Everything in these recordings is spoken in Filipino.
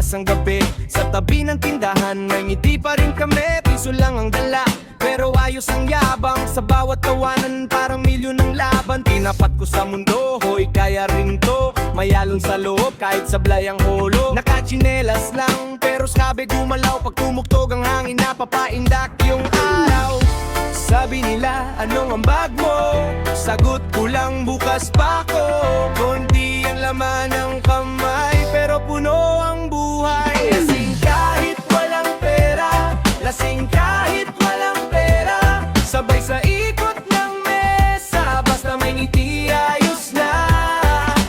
lumabas ang gabi. Sa tabi ng tindahan, may ngiti pa rin kami. Piso lang ang dala, pero ayos ang yabang. Sa bawat tawanan, parang milyon ng laban. Tinapat ko sa mundo, hoy kaya rin to. Mayalon sa loob, kahit sablay ang holo. Nakachinelas lang, pero sabi gumalaw. Pag tumugtog ang hangin, napapaindak yung araw. Sabi nila, anong ambag mo? Sagot ko lang, bukas pa ko. Konti ang laman ng kamay, pero puno ang buhay. Lasing kahit walang pera, lasing kahit walang pera. Sabay sa ikot ng mesa, basta may ngiti ayos na.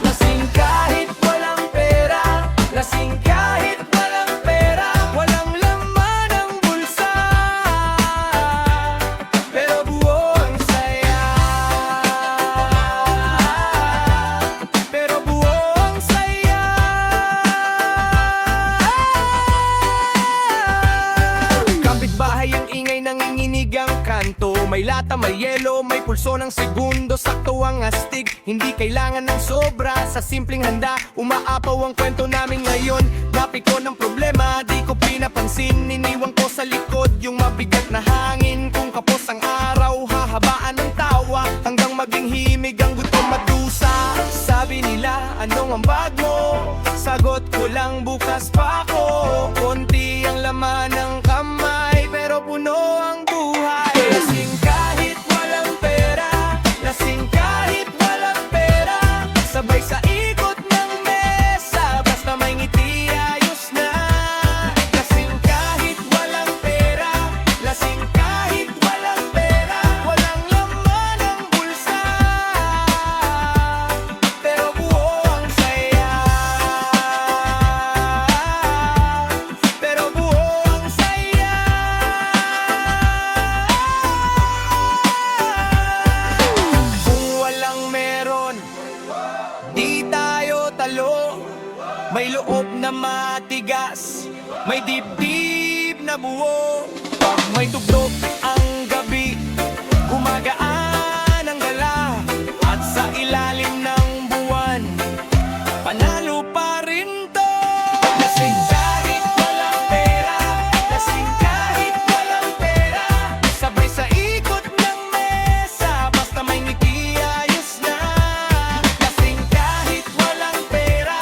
Lasing kahit walang pera, lasing kahit walang pera. Walang laman ang bulsa, pero buo ang saya. Pero buo ang saya. Kapitbahay ang ingay, nanginginig ang kanto. May lata, may yelo, may pulso ng segundo. Sakto ang astig, hindi kailangan ng sobra. Sa simpleng handa, umaapaw ang kwento namin ngayon. Napiko ng problema, di ko pinapansin. Iniwan ko sa likod yung mabigat na hangin. Kung kapos ang araw, hahabaan ng tawa, hanggang maging himig ang gutom madusa. Sabi nila, anong ambag mo? Sagot ko lang, bukas pa ko. Konti ang laman ng kamay, pero puno ang buhay. Lasing kahit walang pera, lasing kahit walang pera. Sabay sa ikot ng mesa, basta may ngiti ayos na. Lasing kahit walang pera, lasing kahit walang pera. Walang laman ang bulsa, pero buo ang saya. Pero buo ang saya. Kung walang meron, di tayo talo. May loob na matigas, may dibdib na buo. Pag may tugtog ang gabi, gumagaan ang gala. At sa ilalim ng buwan, panalo pa rin to. Lasing kahit walang pera, lasing kahit walang pera. Sabay sa ikot ng mesa, basta may ngiti ayos na. Lasing kahit walang pera,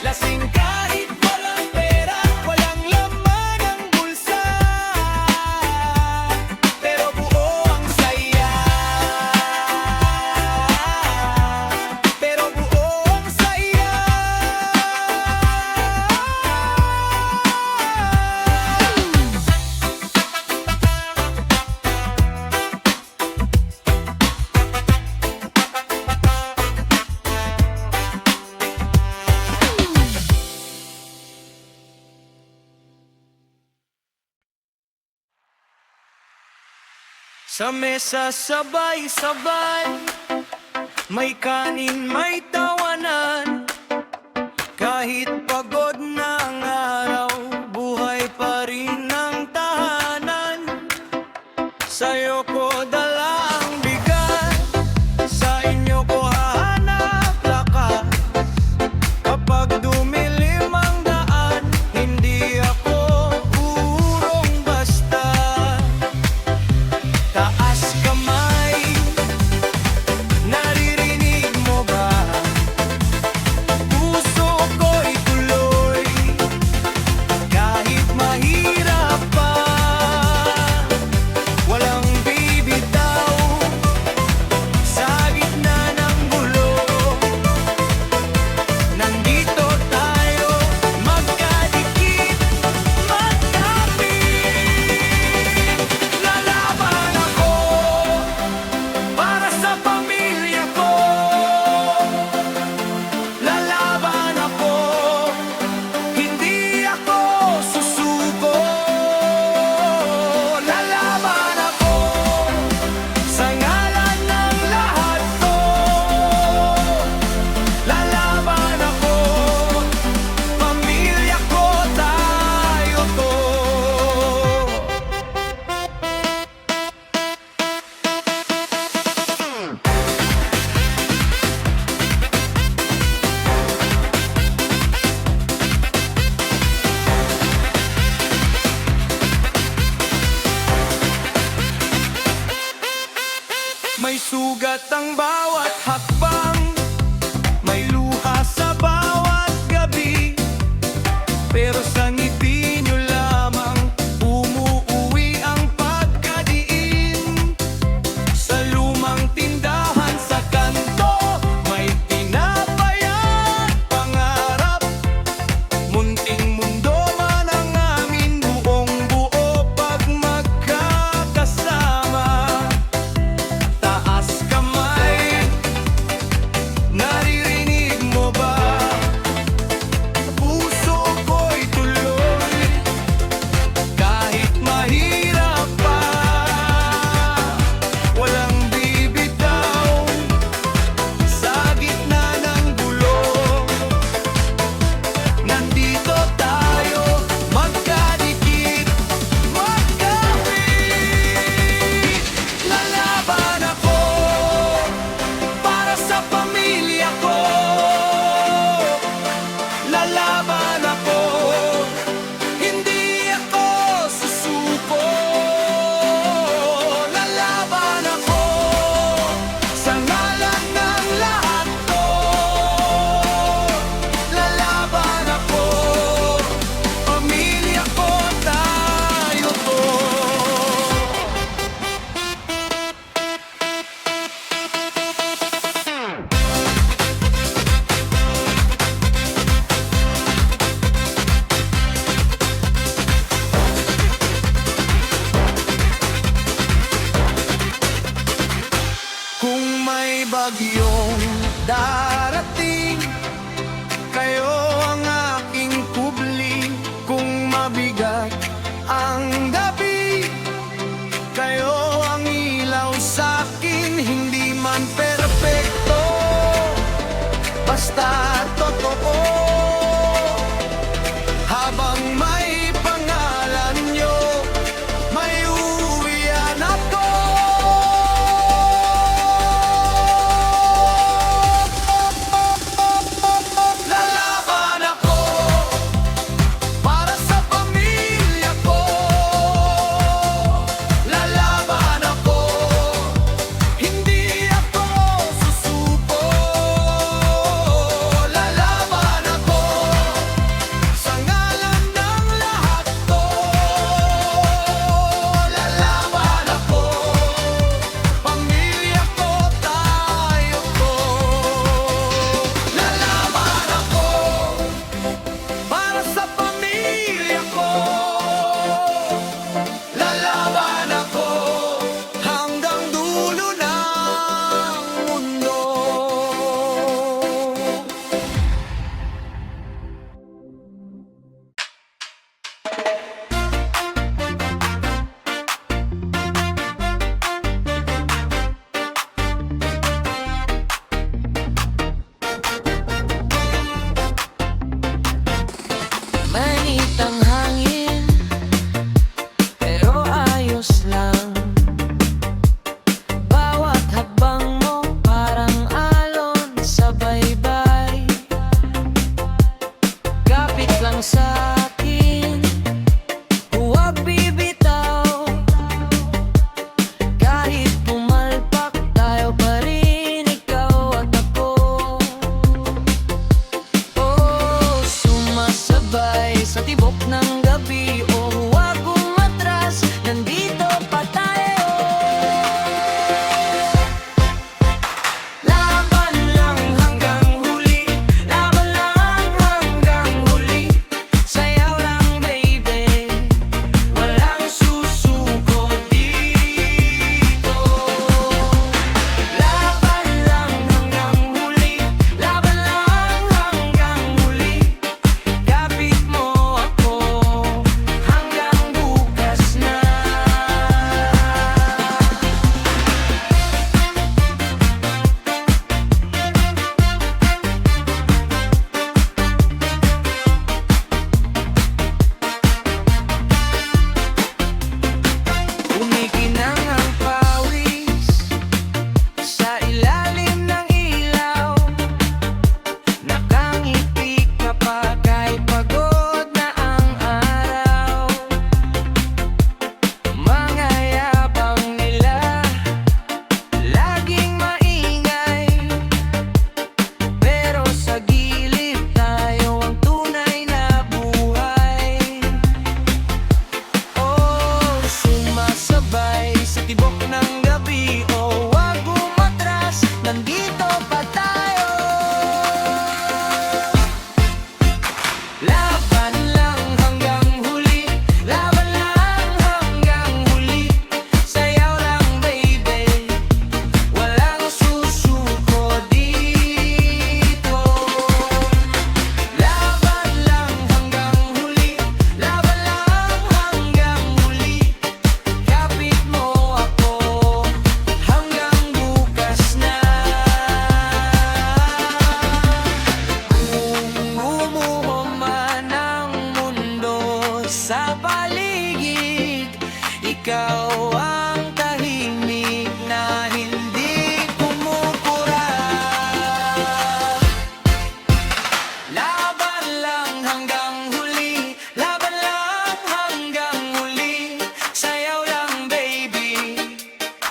lasing kahit walang pera. Walang laman ang bulsa, pero buo ang saya. Pero buo ang saya. Sa mesa sabay-sabay, may kanin, may tawanan. Kahit pagod na ang araw, buhay pa rin ang tahanan. Sa'yo ko dala ang bigat, sa inyo ko hahanap lakas. Kapag dumilim ang daan, hindi ako urong basta. Taas kamay, naririnig mo ba? Mabigat ang bawat hakbang, may luha sa bawat gabi, pero sa ngiti nyo lamang umuuwi ang pagkadiin. Sa lumang tindahan sa kanto, may tinapay at pangarap. Munting mundo man ang amin, buong buo pag magkakasama. Taas kamay, naririnig mo ba? Puso ko'y tuloy, kahit mahirap pa. Walang bibitaw sa gitna ng gulo. Nandito tayo, magkadikit, magkapit. Lalaban ako para sa pamilya ko. Lalaban ako, hindi ako susuko. Lalaban ako sa ngalan ng lahat to. Lalaban ako, pamilya ko, tayo to. Kung may bagyong darating, kayo ang aking kubli. Kung mabigat ang gabi, kayo ang ilaw sa'kin. Hindi man perpekto, basta totoo. Habang may pangalan nyo, may uuwian ako. Lalaban ako para sa pamilya ko. Lalaban ako, hindi ako susuko. Lalaban ako sa ngalan ng lahat to. Lalaban ako, pamilya ko, tayo to. Lalaban ako para sa pamilya ko. Lalaban ako hanggang dulo ng mundo. Mainit ang hangin, pero ayos lang. Bawat hakbang mo parang alon sa baybay. Kapit lang sa'kin, huwag bibitaw. Kahit pumalpak, tayo pa rin, ikaw at ako. Oh, sumasabay sa tibok ng gabi. Oh, huwag umatras, nandito pa tayo. Laban lang hanggang huli, laban lang hanggang huli. Sayaw lang baby, walang susuko dito. Laban lang hanggang huli, laban lang hanggang huli. Kapit mo ako, sa paligid. Ikaw ang tahimik na hindi kumukura. Laban lang hanggang huli, laban lang hanggang huli. Sayaw lang baby,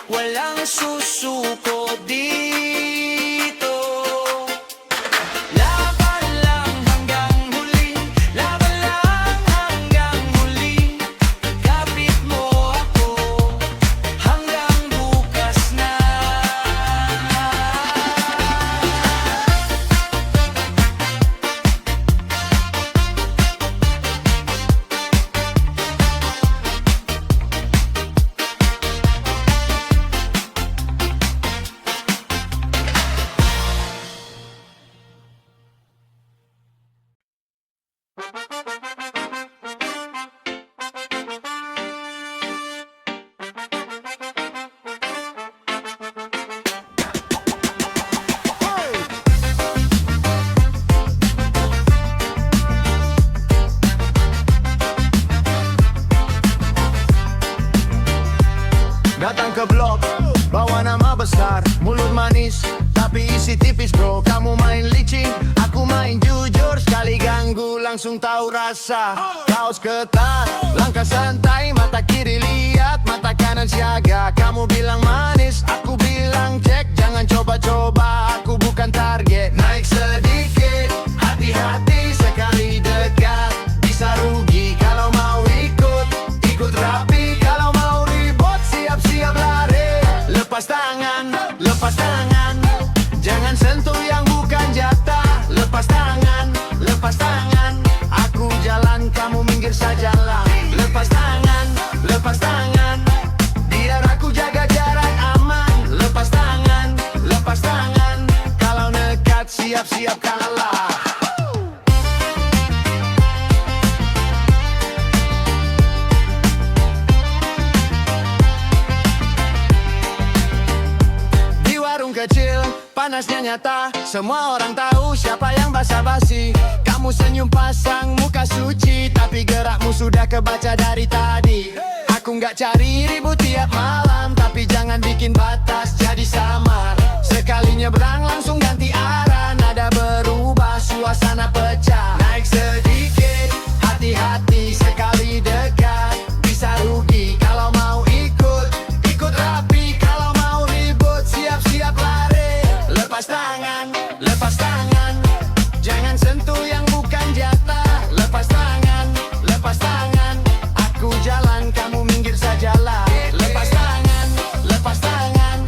walang susuko dito. Laban lang hanggang huli, laban lang hanggang huli. Kapit mo ako hanggang bukas na. Datang ke blok, bawa nama besar, mulut manis, tapi isi tipis bro. Kamu main licin, aku main jujur, sekali ganggu langsung tahu rasa. Kaos ketat, langkah santai, mata kiri lihat, mata kanan siaga. Kamu bilang manis, aku bilang cek, jangan coba-coba, aku bukan target. Naik sedikit, hati-hati sekali dekat, bisa rugi kalau mau ikut, ikut rapi. Kalau mau ribut, siap-siap lari. Lepas tangan, jangan sentuh yang bukan jatah. Lepas tangan, aku jalan, kamu minggir sajalah. Lepas tangan, biar aku jaga jarak aman. Lepas tangan, kalau nekat siap-siap kalah. Di warung kecil, panasnya nyata, semua orang tahu siapa yang basa-basi. Kamu senyum pasang muka suci, tapi gerakmu sudah kebaca dari tadi. Aku nggak cari ribut tiap malam, tapi jangan bikin batas jadi samar. Sekali nyebrang langsung ganti arah, nada berubah, suasana pecah. Naik sedikit, hati-hati sekali dekat, bisa rugi kalau mau ikut, ikut rapi. Kalau mau ribut, siap-siap lari. Lepas tangan, jangan sentuh yang bukan jatah. Lepas tangan, aku jalan, kamu minggir sajalah. Lepas tangan,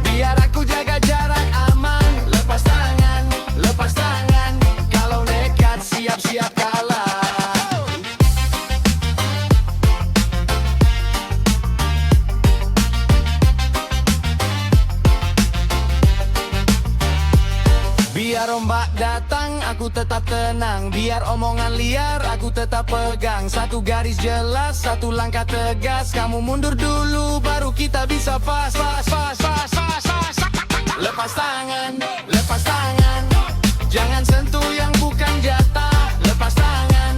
biar aku jaga jarak aman. Lepas tangan, kalau nekat siap-siap kalah. Biar ombak datang, aku tetap tenang. Biar omongan liar, aku tetap pegang. Satu garis jelas, satu langkah tegas. Kamu mundur dulu, baru kita bisa pas. Lepas tangan, jangan sentuh yang bukan jatah. Lepas tangan,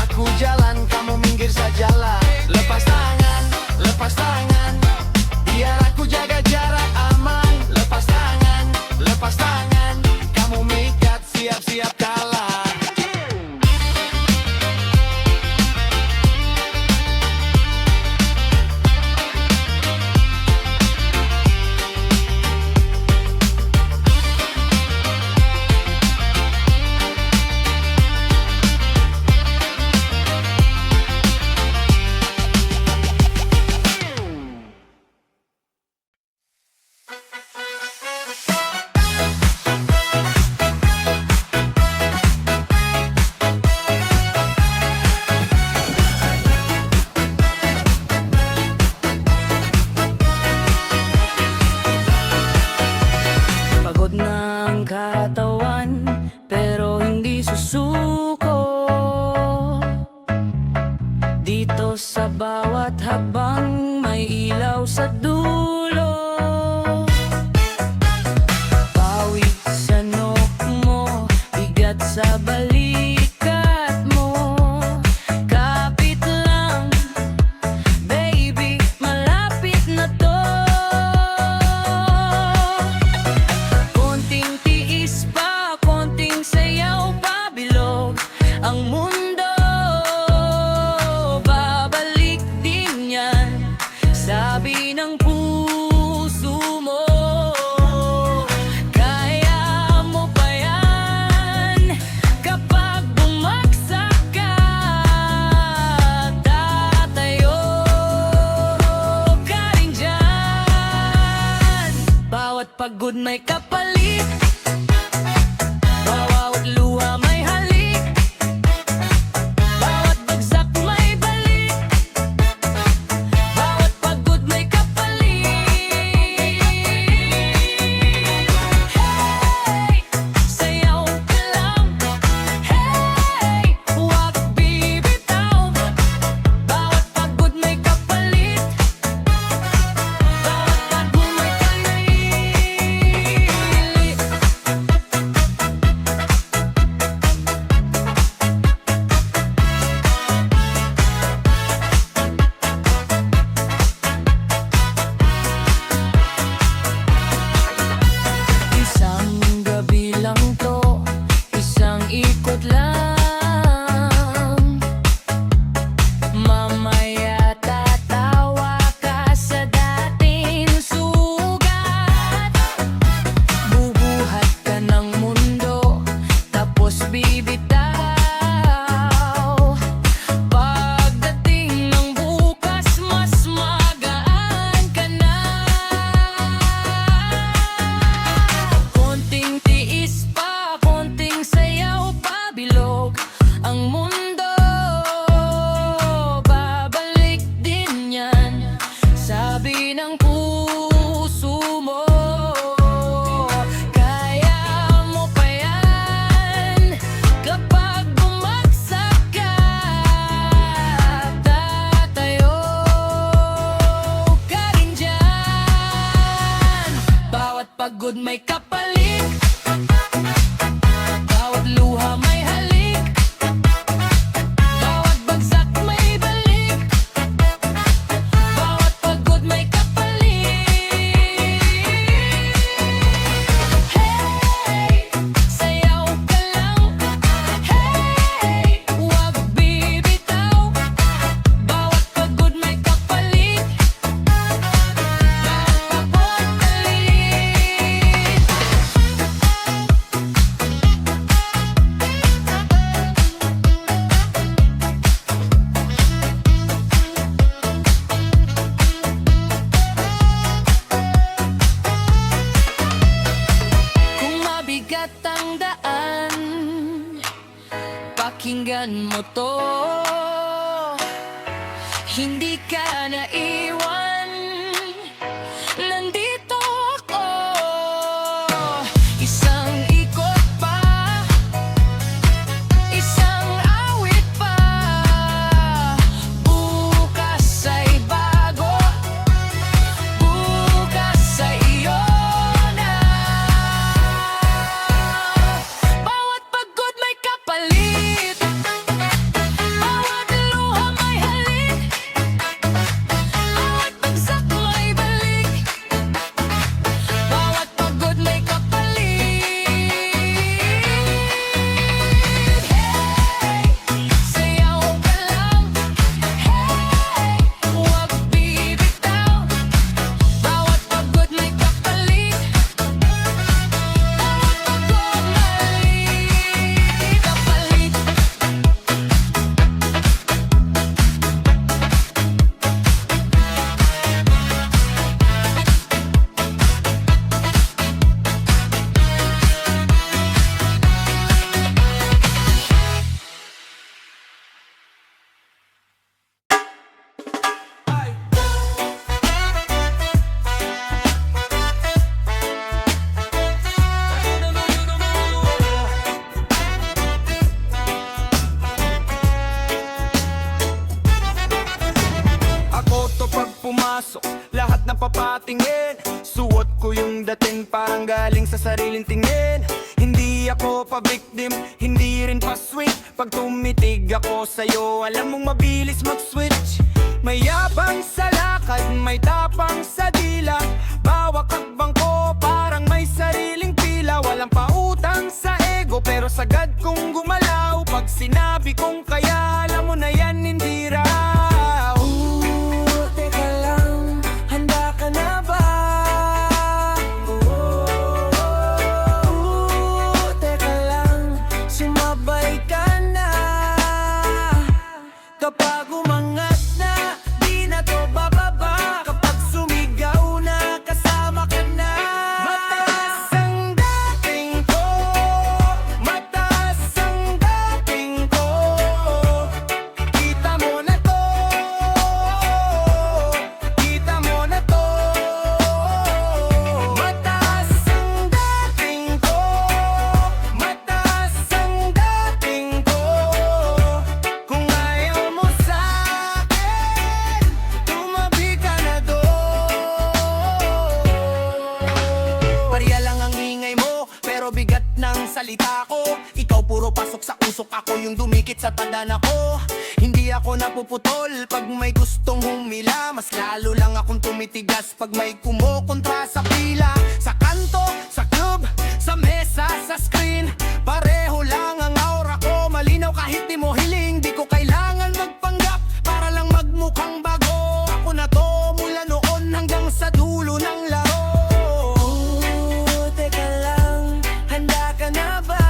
aku jalan, kamu minggir sajalah. Lepas tangan, biar aku jaga jarak aman. Lepas tangan, kamu mikat, siap-siap kalah. sa bawat habang may ilaw sa dulo. Pawit sa nok mo, bigat sa balikat mo. may kapalit. Bawat luha may halik, bawat bagsak may balik, bawat pagod may kapalit. Hey, sayaw ka lang. Hey, huwag bibitaw. Bawat pagod may kapalit, bawat pagod may kapalit. Isang gabi lang to, isang ikot lang. Mamaya tatawa ka sa dating sugat. Bubuhat ka ng mundo, tapos bibitaw. Pagdating ng bukas, mas magaan ka na. Konting tiis pa, konting sayaw pa, bilog ang mundo. Babalik din yan, sabi ng puso mo. Kaya mo pa yan kapag bumagsak ka. Tatayo ka rin dyan. Bawat pagod may kapalit, bawat luha may halik, bawat bagsak may balik, bawat pagod may kapalit. Hey, sayaw ka lang. Hey, huwag bibitaw. Bawat pagod may kapalit, bawat pagod malit. Kung mabigat ang daan, pakinggan mo to. Hindi ka naiwan, nandito ako. Isang ikot pa, isang awit pa. Bukas ay bago, bukas sa iyo na. Bawat pagod may kapalit, bawat luha may halik, bawat bagsak may balik, bawat pagod may kapalit. Hey, sayaw ka lang. Hey, huwag bibitaw. Bawat pagod may kapalit, bawat pagod may kapalit. Ako to pag pumasok, lahat na papatingin. Suot ko yung dating parang galing sa sariling tingin. Hindi ako pa-victim, hindi rin pa-sweet. Pag tumitig ako sa'yo, alam mong mabilis mag-switch. May yabang sa lakad, may tapang sa dila. Bawat hakbang ko parang may sariling pila. Walang pautang sa ego pero sagad kong gumalaw. Pag sinabi kong kaya, alam mo na yan hindi raw. Teka lang, handa ka na ba? Teka lang, sumabay ka na. Kapag umangat na, di na to bababa. Kapag sumigaw na, kasama ka na. Mataas Susok ako yung dumikit sa tandaan ako. Hindi ako napuputol pag may gustong humila. Mas lalo lang akong tumitigas pag may kumukontra sa pila. Sa kanto, sa club, sa mesa, sa screen, pareho lang ang aura ko. Malinaw kahit di mo hiling. Di ko kailangan magpanggap para lang magmukhang bago. Ako na to mula noon hanggang sa dulo ng laro. Teka lang, handa ka na ba?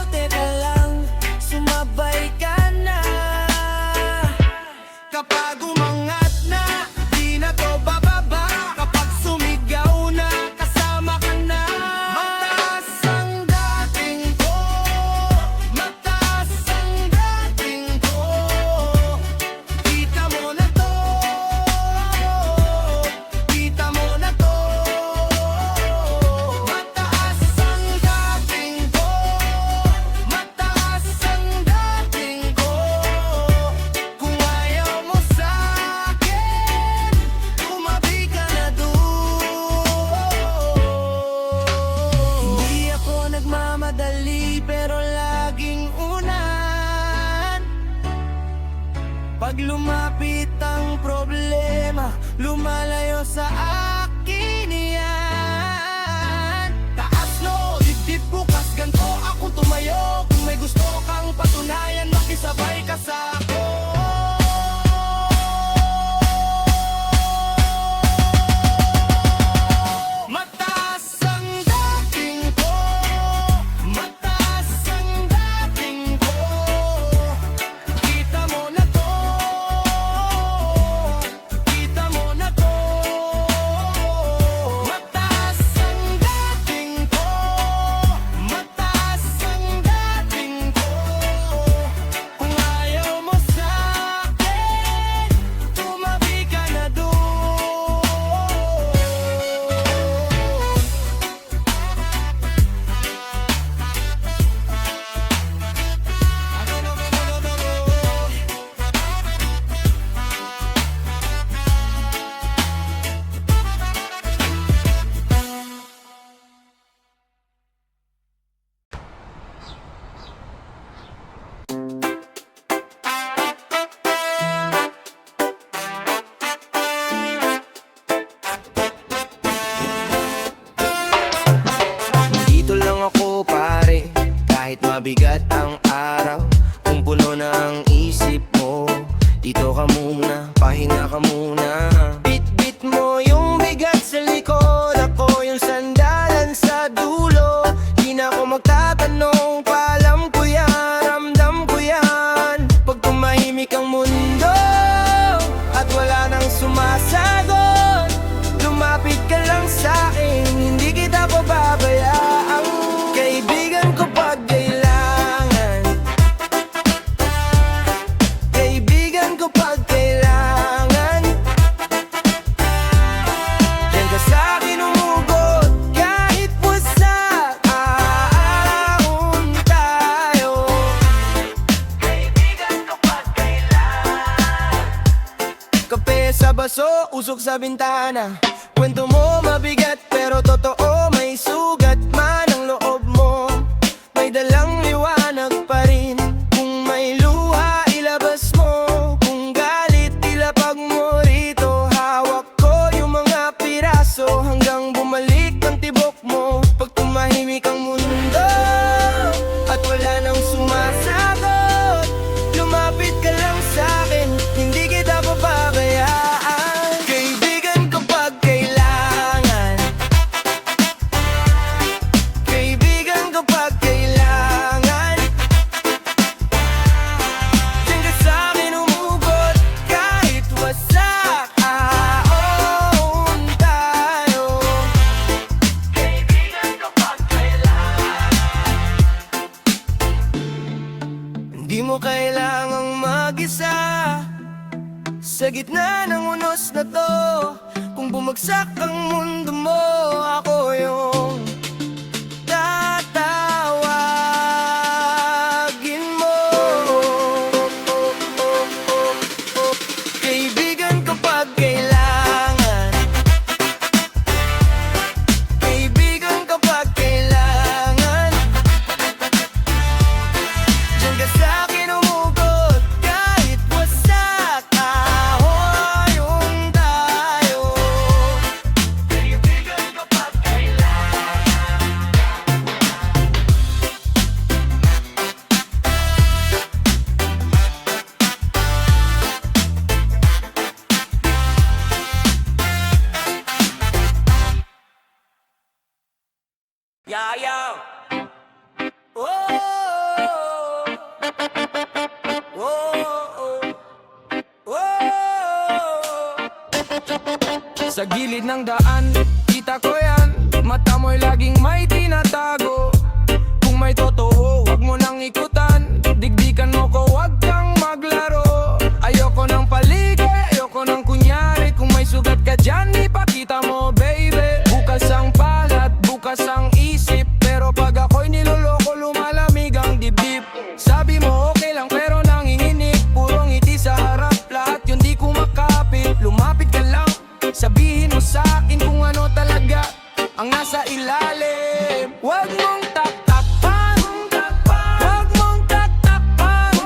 Teka lang, sumabay ka na. Kapag umangat na, di na to bababa. Kapag sumigaw na, kasama ka na. Mataas ang dating ko, mataas ang dating ko. Kita mo na to, kita mo na to. Mataas ang dating ko, mataas ang dating ko. Kung ayaw mo sa'kin, tumabi ka na doon. Hindi ako nagmamadali pero laging unan. Pag lumapit ang problema, lumalayo sa akin yan. Taas no, dibdib bukas, ganto ako tumayo. Kung may gusto kang patunayan, makisabay ka sa ako. Mataas ang dating ko, mataas ang dating ko. Kita mo na to, kita mo na to. Mataas ang dating ko, mataas ang dating ko. Kung ayaw mo sa'kin, tumabi ka na doon. Dito lang ako pare, kahit mabigat ang araw. Kung puno na ang isip mo, dito ka muna, pahinga ka muna. Bit-bit mo yung bigat sa likod, ako yung sandalan sa dulo. Di na ako magtatanong, paalam ko yan, ramdam ko yan. Pag tumahimik ang mundo, at wala nang sumasagot, lumapit ka lang sa'kin, hindi kita pababayaan. Kaibigan ko pag kailangan, kaibigan ko pag kailangan. Diyan ka sa'kin umugot, kahit wasak, aahon tayo. Kaibigan ko pag kailangan. Kape sa baso, usok sa bintana. Kwento mo mabigat pero totoo, may sugat man ang loob mo. May dalang liwanag pa rin. Kung may luha, ilabas mo. Kung galit, ilapag mo rito. Hawak ko yung mga piraso hanggang bumalik ang tibok mo. Pag tumahimik ang mundo at wala nang sumasagot, lumapit ka lang sa'kin, hindi kita pababayaan. Kaibigan ko pag kailangan, kaibigan ko pag kailangan. Diyan ka sa'kin umugot, kahit wasak, aahon tayo. Kaibigan ko pag kailangan. Hindi mo kailangang mag-isa sa gitna ng unos na to. Kung bumagsak ang mundo mo, ako yung tatawagin mo. Kaibigan ko pag kailangan, kaibigan ko pag kailangan. Sa gilid ng daan, kita ko yan. Mata mo'y laging may tinatago. Kung may totoo, wag mo nang ikutan. Digdikan mo ko, wag kang maglaro. Ayoko ng paligay, ayoko ng kunyari. Kung may sugat ka dyan, ipakita mo baby. Bukas ang palad, bukas ang isip. Pero pag ako'y niloloko, lumalamig ang dibdib. Sabi mo okay lang pero nanginginig. Puro ngiti sa harap, lahat yun di ko makapit. Lumapit ka lang, sabihin mo sa akin kung ano talaga ang nasa ilalim. Wag mong taktakpan, wag mong taktakpan.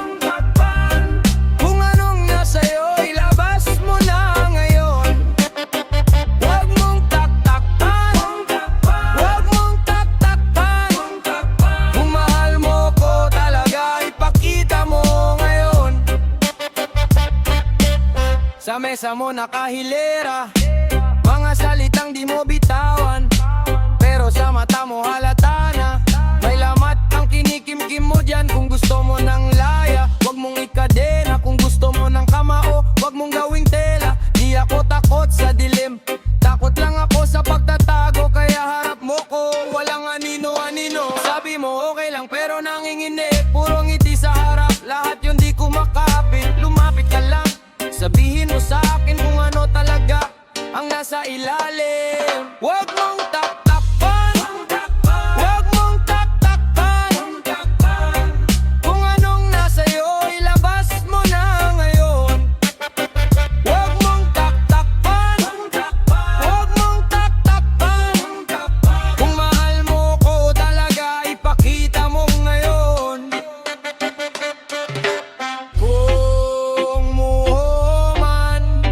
Kung anong nasa iyo, ilabas mo na ngayon. Wag mong taktakpan, wag mong taktakpan. Kung mahal mo ko talaga, ipakita mo ngayon. Sa mesa mo nakahilera, mga salitang di mo bitawan. Pero sa mata mo halata na may lamat ang kinikimkim mo dyan. Kung gusto mo ng laya, wag mong ikadena. Kung gusto mo ng kamao, wag mong gawing tela. Di ako takot sa dilim, takot lang ako sa pagtatago. Kaya harap mo ko, walang anino-anino. Sabi mo okay lang pero nanginginig. Puro ngiti sa harap, lahat yun di ko makapit. Lumapit ka lang, sabihin mo sa akin kung ano talaga ang nasa ilalim. Wag mong taktakpan, wag mong taktakpan. Kung anong nasa iyo, ilabas mo na ngayon. Wag mong taktakpan, wag mong taktakpan. Kung mahal mo ko talaga, ipakita mo ngayon. Kung muho man,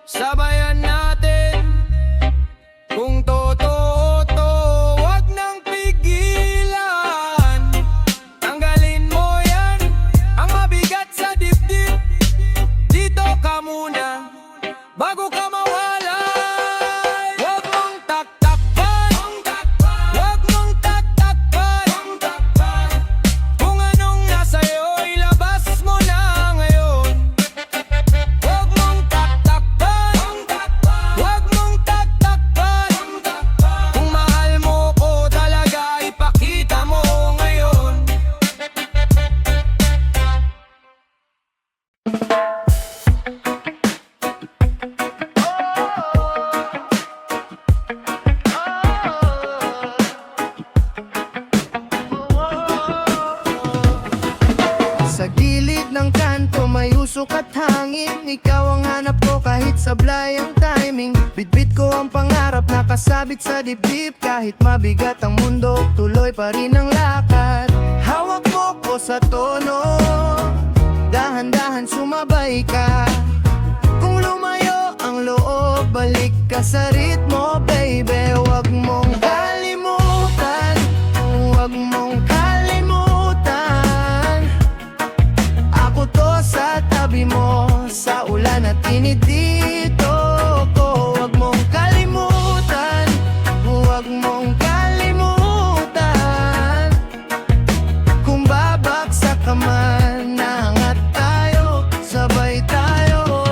sabayan natin. Kung totoo to, wag nang pigilan. Tanggalin mo yan, ang mabigat sa dibdib. Dito ka muna, bago ka mawalay. Wag mong taktakpan, wag mong taktakpan. Kung anong nasa iyo, ilabas mo na ngayon. Wag mong taktakpan, wag mong taktakpan. Kung mahal mo ko talaga, ipakita mo ngayon. Sa gilid ng kanto may usok at hangin. Ikaw ang hanap ko kahit sablay ang timing. Bitbit ko ang pangarap nakasabit sa dibdib. Kahit mabigat ang mundo, tuloy pa rin ang lakad. Hawak mo ko sa tono, dahan-dahan sumabay ka. Kung lumayo ang loob, balik ka sa ritmo baby. Wag mong kalimutan, wag mong kalimutan. Ako to sa tabi mo, sa ulan at init dito ko. Wag mong kalimutan, wag mong kalimutan. Kung babagsak ka man, naangat tayo, sabay tayo.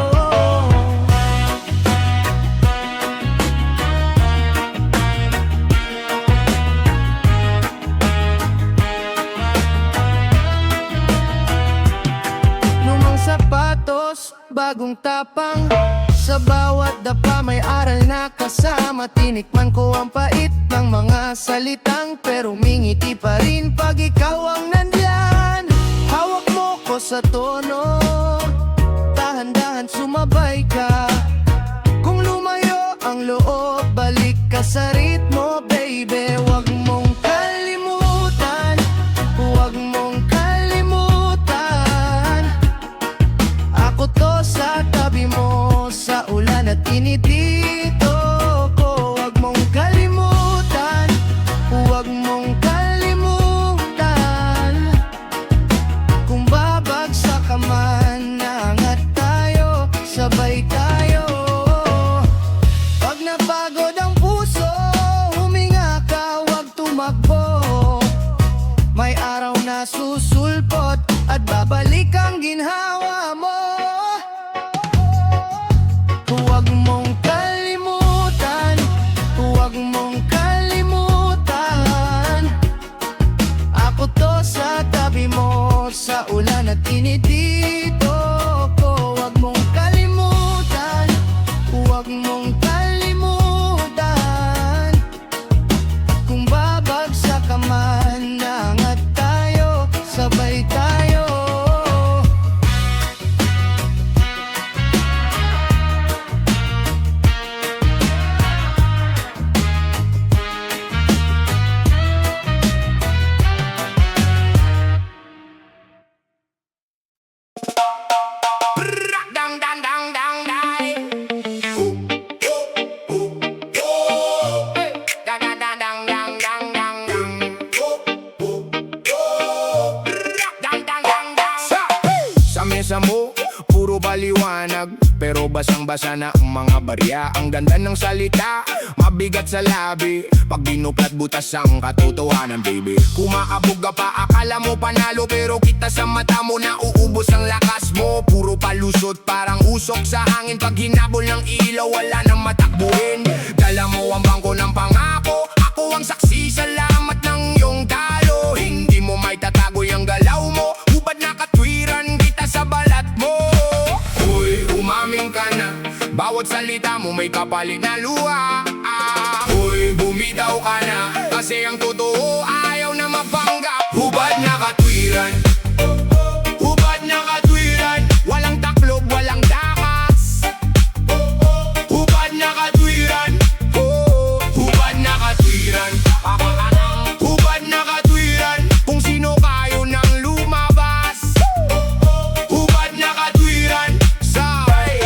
Lumang sapatos, bagong tapang. Sa bawat dapa may aral na kasama. Tinikman ko ang pait ng mga salitang, pero mingiti pa rin pag ikaw ang nandyan. Hawak mo ko sa tono, dahan-dahan sumabay ka. Kung lumayo ang loob, balik ka sa ritmo baby. Wag mong kalimutan, wag mong kalimutan. Ako to sa tabi mo, sa ulan at init dito ko. Wag mong kalimutan, wag mong kalimutan. Kung babagsak ka man, naangat tayo, sabay tayo. Pag napagod ang puso, huminga ka, wag tumakbo. May araw na susulpot at babalik ang ginhawa mo. Huwag mong kalimutan, init dito ko. Huwag mong kalimutan, huwag mong kalimutan. Kung babagsak ka man, angat tayo, sabay tayo. Dang dang dang dang dang. Dang dang dang dang dang dang dang. Dang dang dang dang. Sa mesa mo, puro paliwanag, pero basang-basa na ang mga barya. Ang ganda ng salita, mabigat sa labi. Pag binuklat butas ang katotohanan, baby. Kumaabog ka pa, akala mo panalo, pero kita sa mata mo na uubos ang lakas mo. Puro palusot, parang usok sa hangin. Pag hinabol ng ilaw, wala nang matakbuhin. Dala mo ang bangko ng pangako, ako ang saksi sa lamat ng iyong talo. Hindi mo may tatagoy ang galaw mo, hubad na katwiran kita sa balat mo. Uy, umamin ka na, bawat salita mo may kapalit na luha. Uy, bumitaw ka na, kasi ang totoo ayaw na mapanggap. Hubad na katwiran, hubad na katwiran, walang taklob, walang dakas. Hubad na katwiran, hubad na katwiran, hubad na katwiran, kung sino kayo nang lumabas. Hubad na katwiran,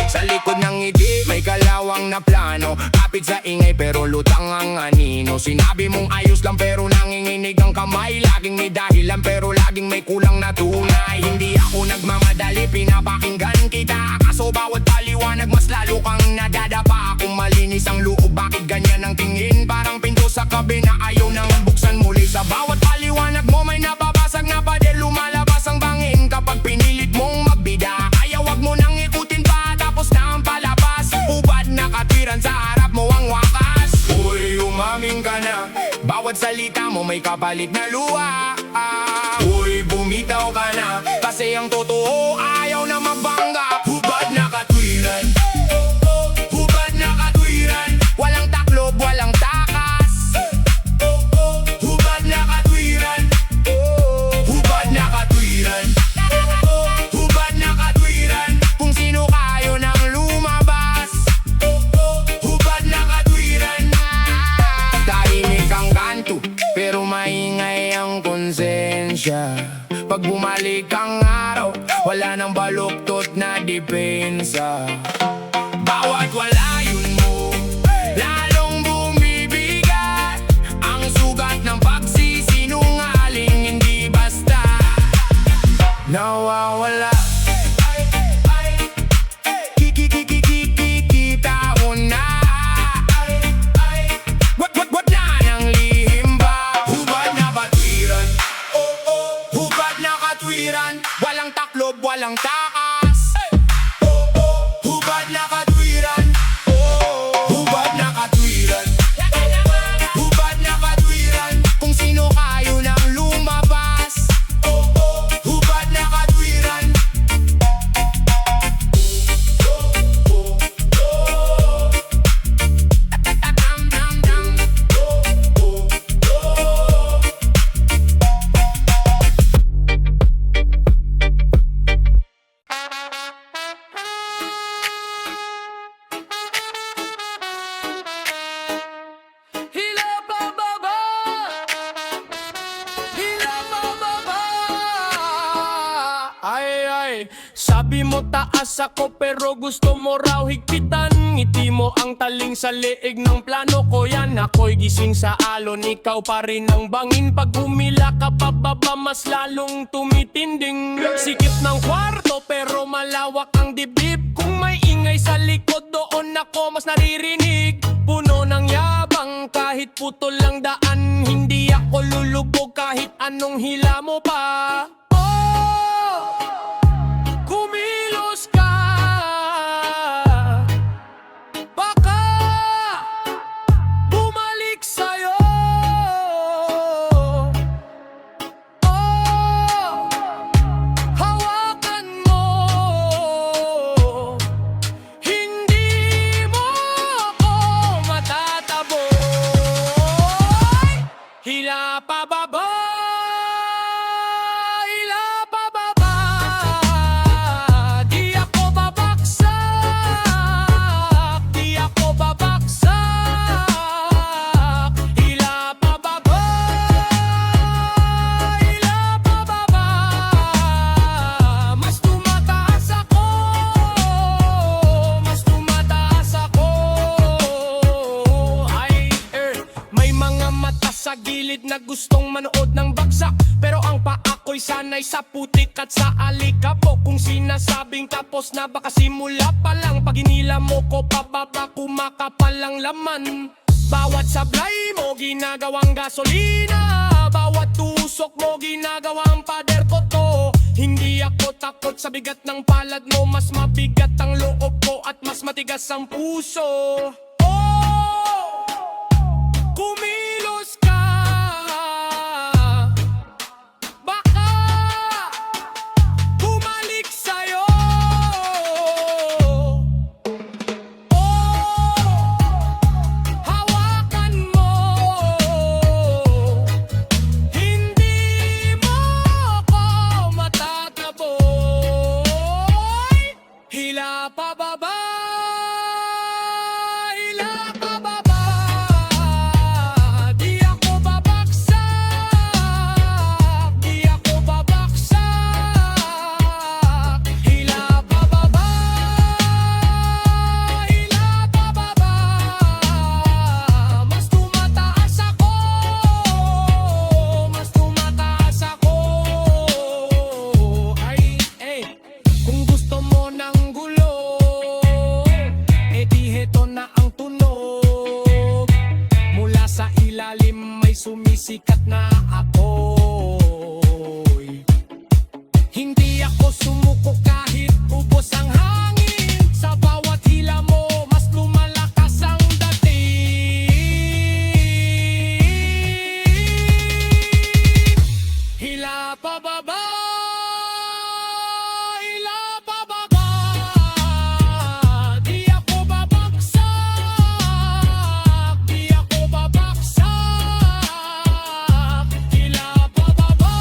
sa likod ng ngiti may kalawang na plano. Kapit sa ingay pero lutang ang anino. Sinabi mong ayos lang pero nanginginig ang kamay. Laging may dahilan pero laging may kulang na tunay. Hindi ako nagmamadali, pinapakinggan kita. Kaso bawat paliwanag mas lalo kang nadadapa. Kung malinis ang loob, bakit ganyan ang tingin? Parang pinto sa kabi na ayaw nang buksan muli. Sa bawat paliwanag mo may nababasag na padel. Lumalabas ang bangin kapag pinilit mong magbida. Kaya wag mo nang ikutin pa, tapos na ang palabas. Hubad na katwiran, sa harap mo ang wakas. Uy, umamin ka na, bawat salita mo may kapalit na luha. Uy, bumitaw ka na, kasi ang totoo ayaw na mapanggap. Hubad na katwiran, hubad na katwiran, walang taklob, walang takas. Hubad na katwiran, hubad na katwiran, hubad na katwiran, kung sino kayo nang lumabas. Hubad na katwiran, tahimik ang kanto, pero maingay ang konsensya. Pag bumalik ang araw, wala nang baluktot na depensa. Bawat walayon mo, lalong bumibigat. Ang sugat ng pagsisinungaling, hindi basta nawawala. Kikikikikikita mo na, wag na nang lihim ba. Hubad na katwiran, hubad na katwiran, walang taklob, walang takas. Hubad na katwiran, hubad na katwiran, hubad na katwiran, kung sino kayo nang lumabas. Hubad na katwiran. Hila bababa, hila bababa. Ay, sabi mo taas ako pero gusto mo raw higpitan. Ngiti mo ang taling sa leeg ng plano ko yan. Ako'y gising sa alon, ikaw pa rin ang bangin. Pag humila ka pababa, mas lalong tumitinding. Sikip ng kwarto pero malawak ang dibdib. Kung may ingay sa likod, doon ako mas naririnig. Puno ng yabang kahit putol lang daan. Hindi ako lulubog kahit anong hila mo pa. Kumilos ka, baka bumalik sa'yo. Hawakan sanay sa putik at sa alikabok. Kung sinasabing tapos na baka simula pa lang. Pag inila mo ko pababa, kumakapalang laman. Bawat sablay mo ginagawang gasolina, bawat tusok mo ginagawang pader ko to. Hindi ako takot sa bigat ng palad mo, mas mabigat ang loob ko at mas matigas ang puso. Oh, kumilos ka, baka bumalik sa'yo. Hawakan mo, hindi mo ko matataboy. Hila pababa, hila pababa, di ako babaksak, di ako babaksak. Hila pababa, hila pababa, mas tumataas ako, mas tumataas ako. Ay, kung gusto mo ng gulo, di heto na ang tunog. Mula sa ilalim may sumisikat na apoy. Hindi ako sumuko kahit ubos ang hangin. Sa bawat hila mo mas lumalakas ang dating. Hila pababa, hila pababa, di ako babaksak, di ako babaksak. Hila pababa,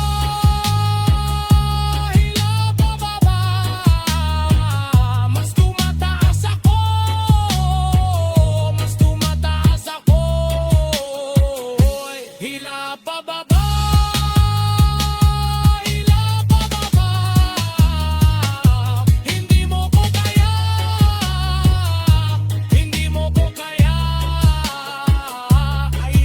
hila pababa, mas tumataas ako, mas tumataas ako. Hila pababa, hila pababa, hindi mo ko kaya, hindi mo ko kaya. Ay.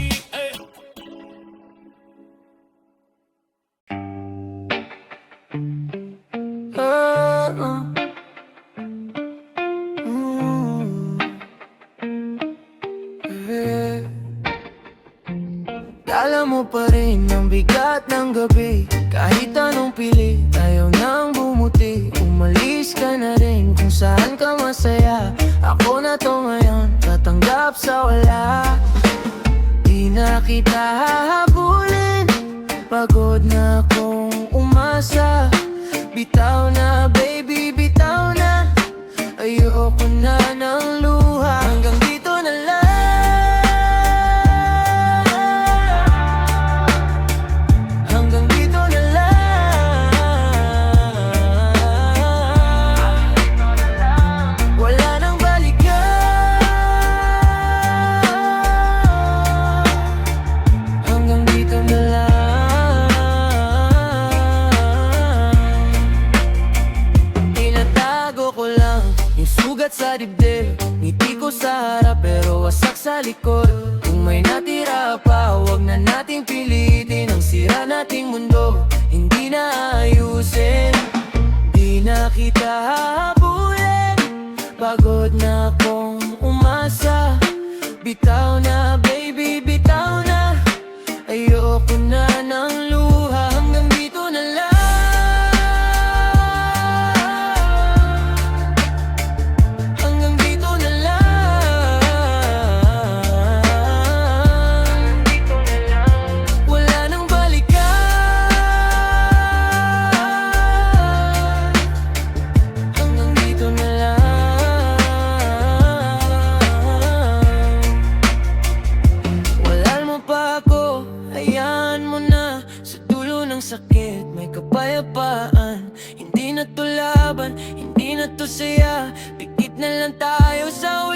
Dala mo pa rin ang bigat ng gabi. Kahit anong pilit, ayaw nang bumuti. Umalis ka na rin kung saan ka masaya. Ako na to ngayon, tatanggap sa wala. Di na kita hahabulin, pagod na akong umasa. Bitaw na baby, bitaw na, ayoko na ng luha. Hanggang dito na lang, hanggang dito na lang. Wala nang balikan, hanggang dito na lang. Tinatago ko lang yung sugat sa dibdib, ngiti ko sa harap pero wasak sa likod. Kung may natira pa, huwag na nating pilitin ang sira nating mundo, hindi na ayusin. Di na kita hahabulin, pagod na akong umasa. Bitaw na baby, bitaw na, ayoko na ng luha. Hanggang dito na lang, hanggang dito na lang. Wala nang balikan, hanggang dito na lang. Wala mo pa ako, hayaan mo na. Sa dulo ng sakit may kapayapaan. Hindi na to laban, hindi na to saya. Pikit na lang tayo sa